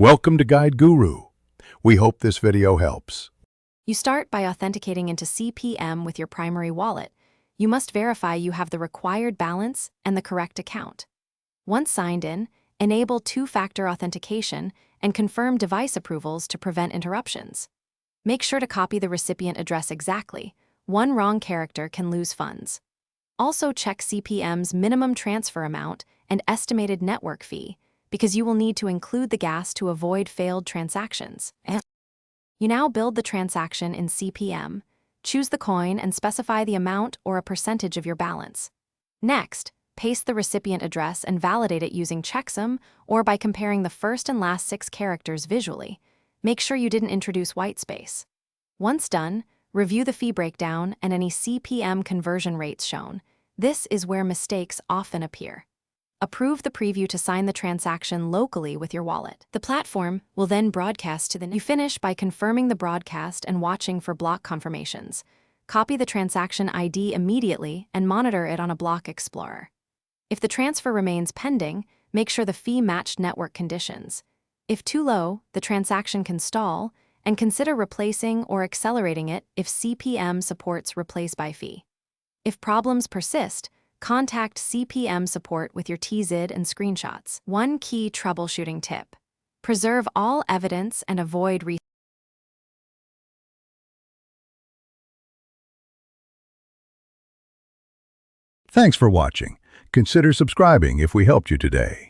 Welcome to Guide Guru. We hope this video helps. You start by authenticating into CPM with your primary wallet. You must verify you have the required balance and the correct account. Once signed in, enable two-factor authentication and confirm device approvals to prevent interruptions. Make sure to copy the recipient address exactly. One wrong character can lose funds. Also check CPM's minimum transfer amount and estimated network fee, because you will need to include the gas to avoid failed transactions. You now build the transaction in CPM, choose the coin and specify the amount or a percentage of your balance. Next, paste the recipient address and validate it using checksum or by comparing the first and last 6 characters visually. Make sure you didn't introduce whitespace. Once done, review the fee breakdown and any CPM conversion rates shown. This is where mistakes often appear. Approve the preview to sign the transaction locally with your wallet. The platform will then broadcast to the... You finish by confirming the broadcast and watching for block confirmations. Copy the transaction ID immediately and monitor it on a block explorer. If the transfer remains pending, make sure the fee matched network conditions. If too low, the transaction can stall, and consider replacing or accelerating it if CPM supports replace by fee. If problems persist, contact CPM support with your TZID and screenshots. One key troubleshooting tip: preserve all evidence and avoid Thanks for watching. Consider subscribing if we helped you today.